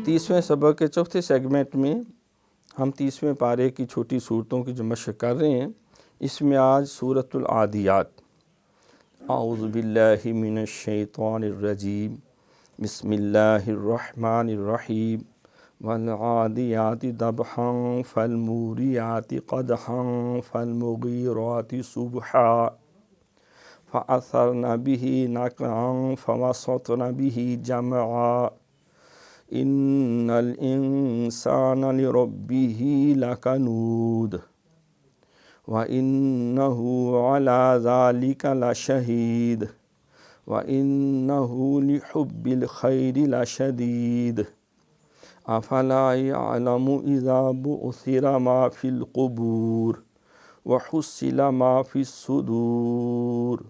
30ویں سبق کے چوتھے سیگمنٹ میں ہم 30ویں پارے کی چھوٹی صورتوں کی جو مشق کر رہے ہیں، اس میں آج سورۃ العادیات۔ اعوذ باللہ من الشیطان الرجیم، بسم اللہ الرحمن الرحیم۔ والعادیات ضبحا فالموریات قدحا فالمغیرات صبحا فأثرن به نقعا فوسطن به جمعا ان الانسان لربه لکنود وانه على ذلك لشهید وانه لحب الخیر لشدید افلا يعلم اذا بعثر ما في القبور وحصل ما في الصدور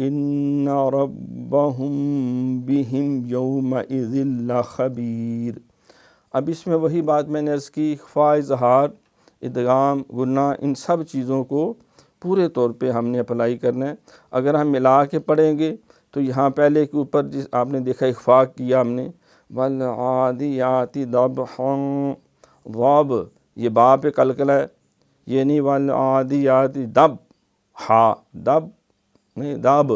ان ربهم بهم یومئذ لخبیر۔ اب اس میں وہی بات میں نے عرض کی، اخفاء، اظہار، ادغام، غنہ، ان سب چیزوں کو پورے طور پہ ہم نے اپلائی کرنا ہے۔ اگر ہم ملا کے پڑھیں گے تو یہاں پہلے کے اوپر جس آپ نے دیکھا اخفاء کیا ہم نے، والعادیات ضبحا، ضاب یہ با پہ قلقلہ ہے، یہ نہیں والعادیات دب، ہا دب نہیں داب،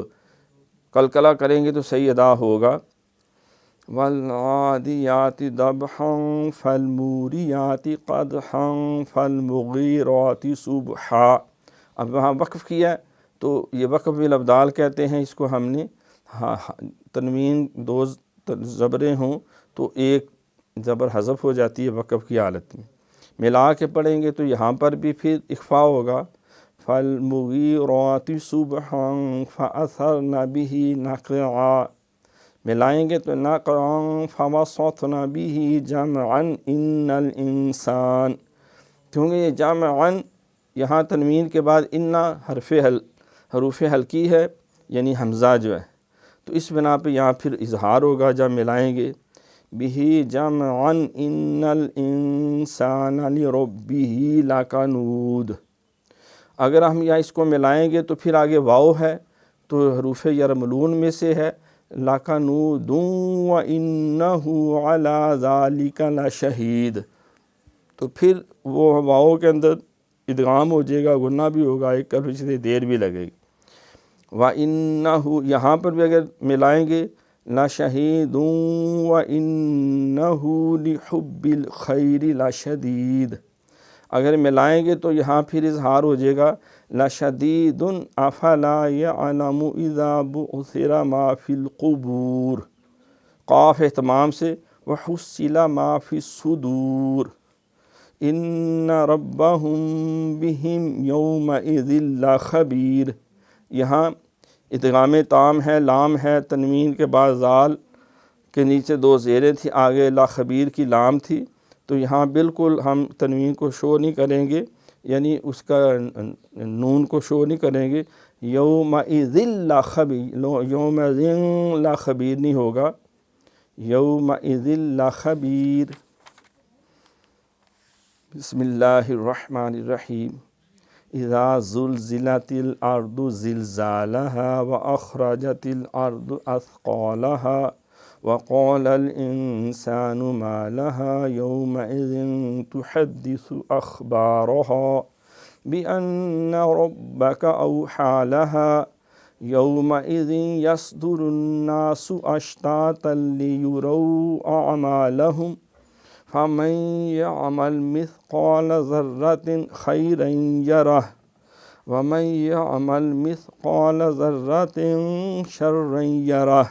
قلقلہ کریں گے تو صحیح ادا ہوگا۔ والعادیات ضبحا فالموریات قدحا فالمغیرات صبحا۔ اب وہاں وقف کیا ہے تو یہ وقف بالابدال کہتے ہیں اس کو ہم نے، تنوین دو زبریں ہوں تو ایک زبر حذف ہو جاتی ہے وقف کی حالت میں، ملا کے پڑھیں گے تو یہاں پر بھی پھر اخفاء ہوگا، فالمغیرات صبحا فأثرن به نقعا، ملائیں گے تو نقعا فوسطن به جمعا ان الانسان، کیونکہ یہ جمعا یہاں تنوین کے بعد انا حروف حلقی ہے یعنی حمزہ جو ہے، تو اس بنا پہ یہاں پھر اظہار ہوگا جب ملائیں گے، به جمعا ان الانسان لربه لکنود۔ اگر ہم یہاں اس کو ملائیں گے تو پھر آگے واو ہے تو حروف یرملون میں سے ہے، لکنود وانہ علی ذلک لشہید، تو پھر وہ واو کے اندر ادغام ہو جائے گا، غنہ بھی ہوگا، ایک کل سے دیر بھی لگے گی۔ وَإِنَّهُ یہاں پر بھی اگر ملائیں گے لَشَهِيدٌ وَإِنَّهُ لِحُبِّ الْخَيْرِ لَشَدِيدٌ، اگر ملائیں گے تو یہاں پھر اظہار ہو جائے گا لَشَدِيدٌ أَفَلَا يَعْلَمُ إِذَا بُعْثِرَ مَا فِي الْقُبُورِ، قاف اہتمام سے، وَحُصِّلَ مَا فِي الصُّدُورِ إِنَّ رَبَّهُمْ بِهِمْ يَوْمَئِذٍ لَخَبِيرٌ۔ یہاں ادغام تام ہے، لام ہے، تنوین کے بعد زال کے نیچے دو زیریں تھی، آگے لا خبیر کی لام تھی، تو یہاں بالکل ہم تنوین کو شو نہیں کریں گے، یعنی اس کا نون کو شو نہیں کریں گے، یومئذ لا خبیر، یومئذ لا خبیر نہیں ہوگا، یومئذ لا خبیر۔ بسم اللہ الرحمن الرحیم۔ اذا زلزلت الارض زلزالها واخرجت الارض اثقالها وقال الانسان ما لها يومئذ تحدث اخبارها بان ربك اوحى لها يومئذ يصدر الناس اشتاتا ليروا اعمالهم فمن يعمل مثقال ذرة خيرا يره ومن يعمل مثقال ذرة شرا يره۔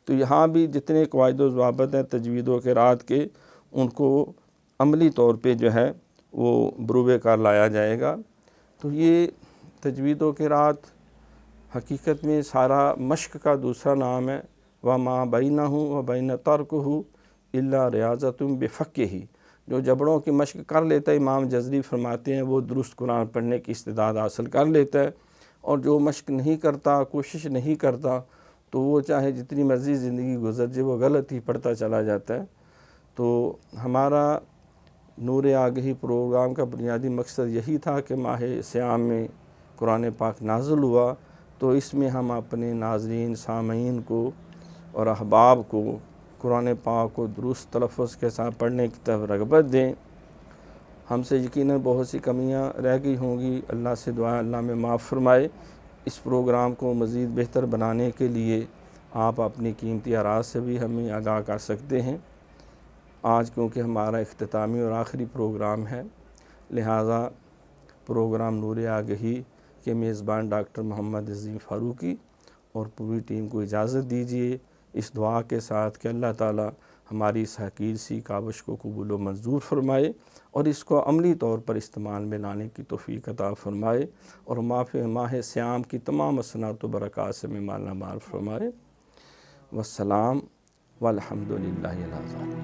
تو یہاں بھی جتنے قواعد و ضوابط ہیں تجوید و قرات کے، ان کو عملی طور پہ جو ہے وہ بروبے کار لایا جائے گا۔ تو یہ تجوید و قرات حقیقت میں سارا مشق کا دوسرا نام ہے، وما بینہ و بین ترکہ الا ریاضۃ بفقہ، جو جبڑوں کی مشق کر لیتا ہے، امام جزری فرماتے ہیں وہ درست قرآن پڑھنے کی استعداد حاصل کر لیتا ہے، اور جو مشق نہیں کرتا، کوشش نہیں کرتا، تو وہ چاہے جتنی مرضی زندگی گزر جائے وہ غلط ہی پڑھتا چلا جاتا ہے۔ تو ہمارا نور آگہی پروگرام کا بنیادی مقصد یہی تھا کہ ماہ صیام میں قرآن پاک نازل ہوا، تو اس میں ہم اپنے ناظرین، سامعین کو اور احباب کو قرآن پاک کو درست تلفظ کے ساتھ پڑھنے کی طرف رغبت دیں۔ ہم سے یقیناً بہت سی کمیاں رہ گئی ہوں گی، اللہ سے دعا اللہ میں معاف فرمائے۔ اس پروگرام کو مزید بہتر بنانے کے لیے آپ اپنی قیمتی آراء سے بھی ہمیں آگاہ کر سکتے ہیں۔ آج کیونکہ ہمارا اختتامی اور آخری پروگرام ہے، لہٰذا پروگرام نور آگہی کے میزبان ڈاکٹر محمد عظیم فاروقی اور پوری ٹیم کو اجازت دیجیے اس دعا کے ساتھ کہ اللہ تعالی ہماری اس حقیر سی کاوش کو قبول و منظور فرمائے اور اس کو عملی طور پر استعمال میں لانے کی توفیق عطا فرمائے اور ماہ سیام کی تمام حسنات و برکات سے میں مالا مال فرمائے۔ والسلام والحمد للہ علی ذالک۔